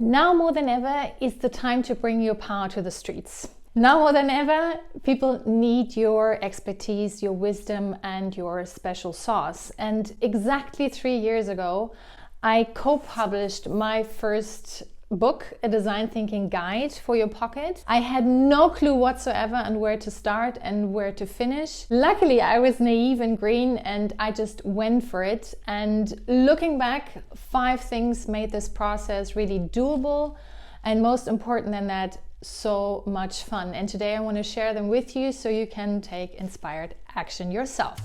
Now more than ever is the time to bring your power to the streets. Now more than ever, people need your expertise, your wisdom, and your special sauce. And exactly 3 years ago, I co-published my first book, a design thinking guide for your pocket. I had no clue whatsoever on where to start and where to finish. Luckily, I was naive and green and I just went for it. And looking back, 5 things made this process really doable, and most important than that, so much fun. And today I want to share them with you so you can take inspired action yourself.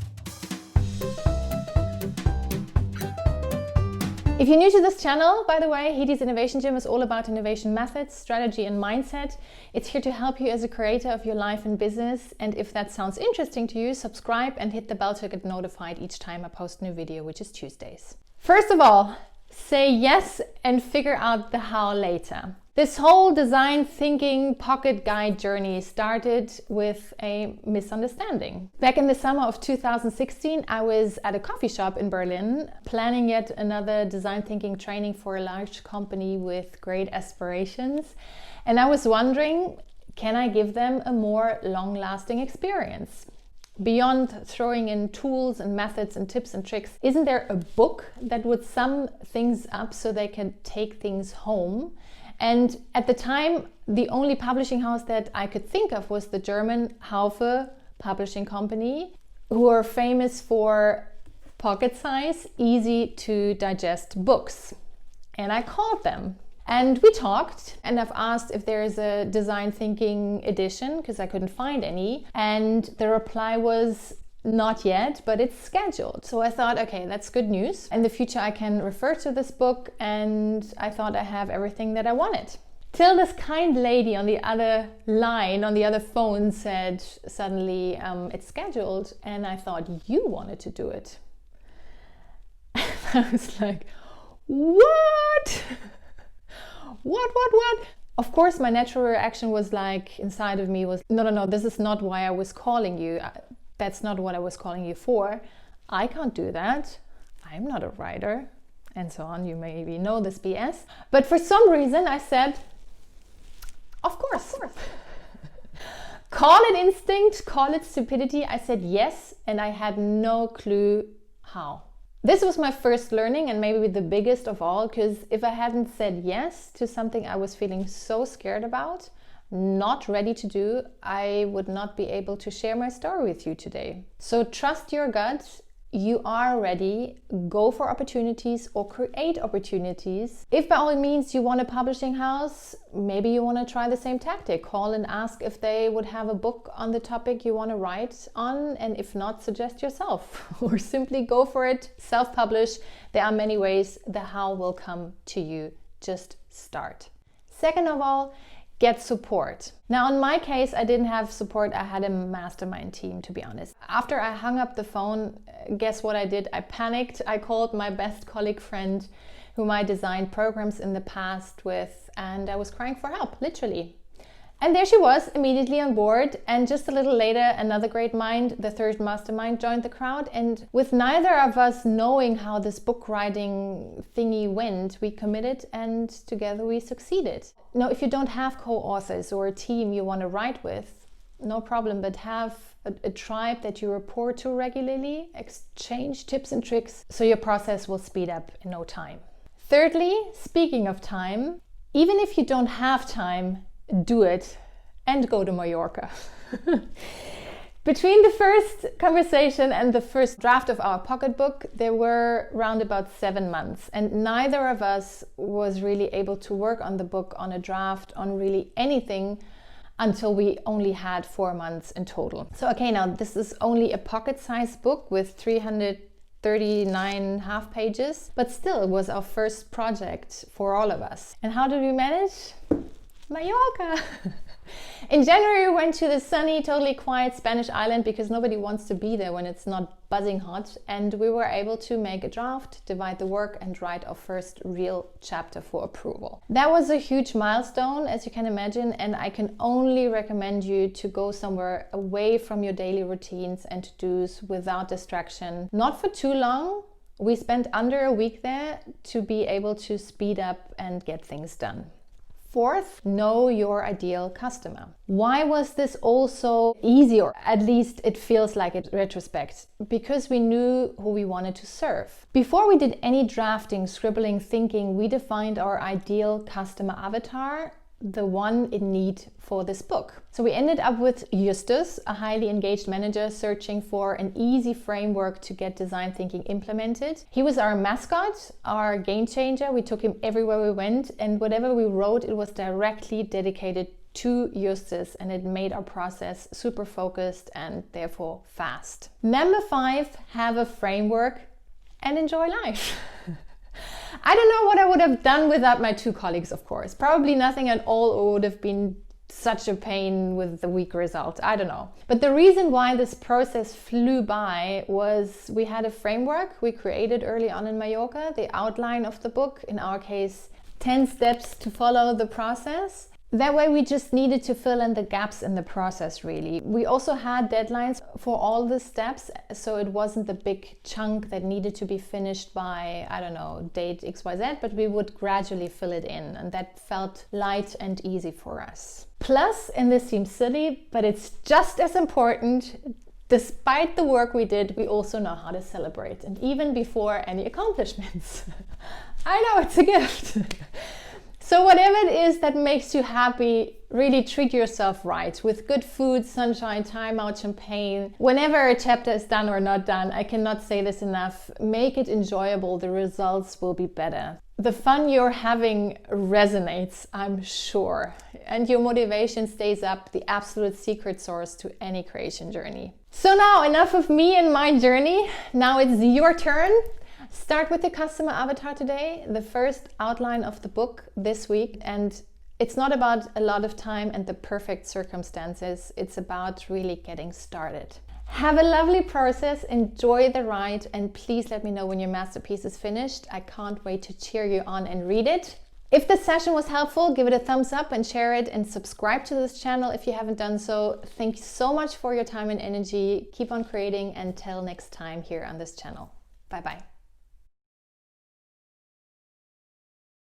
If you're new to this channel, by the way, Hedis Innovationgym is all about innovation methods, strategy and mindset. It's here to help you as a creator of your life and business. And if that sounds interesting to you, subscribe and hit the bell to get notified each time I post a new video, which is Tuesdays. First of all, say yes and figure out the how later. This whole design thinking pocket guide journey started with a misunderstanding. Back in the summer of 2016, I was at a coffee shop in Berlin planning yet another design thinking training for a large company with great aspirations. And I was wondering, can I give them a more long-lasting experience? Beyond throwing in tools and methods and tips and tricks, isn't there a book that would sum things up so they can take things home? And at the time, the only publishing house that I could think of was the German Haufe publishing company, who are famous for pocket-size, easy to digest books. And I called them and we talked, and I've asked if there is a design thinking edition because I couldn't find any. And the reply was, not yet, but it's scheduled. So I thought, okay, that's good news. In the future, I can refer to this book, and I thought I have everything that I wanted. Till this kind lady on the other line, on the other phone said suddenly, it's scheduled. And I thought, you wanted to do it. I was like, what? What? Of course, my reaction was like, inside of me was, no, this is not why I was calling you. That's not what I was calling you for. I can't do that. I'm not a writer. And so on. You maybe know this BS. But for some reason I said, of course. Call it instinct, call it stupidity. I said yes, and I had no clue how. This was my first learning, and maybe the biggest of all, because if I hadn't said yes to something I was feeling so scared about, not ready to do, I would not be able to share my story with you today. So trust your gut. You are ready. Go for opportunities or create opportunities. If by all means you want a publishing house, maybe you want to try the same tactic. Call and ask if they would have a book on the topic you want to write on, and if not, suggest yourself or simply go for it. Self-publish. There are many ways. The how will come to you. Just start. Second of all, get support. Now, in my case, I didn't have support. I had a mastermind team, to be honest. After I hung up the phone, guess what I did? I panicked. I called my best colleague friend, whom I designed programs in the past with, and I was crying for help, literally. And there she was, immediately on board. And just a little later, another great mind, the third mastermind, joined the crowd. And with neither of us knowing how this book writing thingy went, we committed and together we succeeded. Now, if you don't have co-authors or a team you want to write with, no problem, but have a tribe that you report to regularly, exchange tips and tricks, so your process will speed up in no time. Thirdly, speaking of time, even if you don't have time, do it and go to Mallorca. Between the first conversation and the first draft of our pocketbook, there were around about 7 months, and neither of us was really able to work on the book, on a draft, on really anything until we only had 4 months in total. So okay, now this is only a pocket-sized book with 339 half pages, but still it was our first project for all of us. And how did we manage? Mallorca! In January, we went to the sunny, totally quiet Spanish island because nobody wants to be there when it's not buzzing hot. And we were able to make a draft, divide the work, and write our first real chapter for approval. That was a huge milestone, as you can imagine, and I can only recommend you to go somewhere away from your daily routines and to-dos without distraction. Not for too long, We spent under a week there to be able to speed up and get things done. Fourth, know your ideal customer. Why was this also easy, or at least it feels like it in retrospect? Because we knew who we wanted to serve. Before we did any drafting, scribbling, thinking, we defined our ideal customer avatar, the one in need for this book. So we ended up with Justus, a highly engaged manager searching for an easy framework to get design thinking implemented. He was our mascot, our game changer. We took him everywhere we went, and whatever we wrote, it was directly dedicated to Justus, and it made our process super focused and therefore fast. Number 5, have a framework and enjoy life. I don't know what I would have done without my 2 colleagues, of course. Probably nothing at all, or would have been such a pain with the weak result. I don't know. But the reason why this process flew by was we had a framework we created early on in Mallorca, the outline of the book, in our case, 10 steps to follow the process. That way we just needed to fill in the gaps in the process, really. We also had deadlines for all the steps, so it wasn't the big chunk that needed to be finished by, I don't know, date XYZ, but we would gradually fill it in, and that felt light and easy for us. Plus, and this seems silly, but it's just as important, despite the work we did, we also know how to celebrate, and even before any accomplishments. I know, it's a gift. So whatever it is that makes you happy, really treat yourself right with good food, sunshine, time out, champagne. Whenever a chapter is done or not done, I cannot say this enough, make it enjoyable, the results will be better. The fun you're having resonates, I'm sure, and your motivation stays up, the absolute secret source to any creation journey. So now enough of me and my journey, now it's your turn. Start with the customer avatar today, the first outline of the book this week, and it's not about a lot of time and the perfect circumstances, it's about really getting started. Have a lovely process, enjoy the ride, and please let me know when your masterpiece is finished. I can't wait to cheer you on and read it. If this session was helpful, give it a thumbs up and share it, and subscribe to this channel if you haven't done so. Thank you so much for your time and energy. Keep on creating, and till next time here on this channel. Bye bye.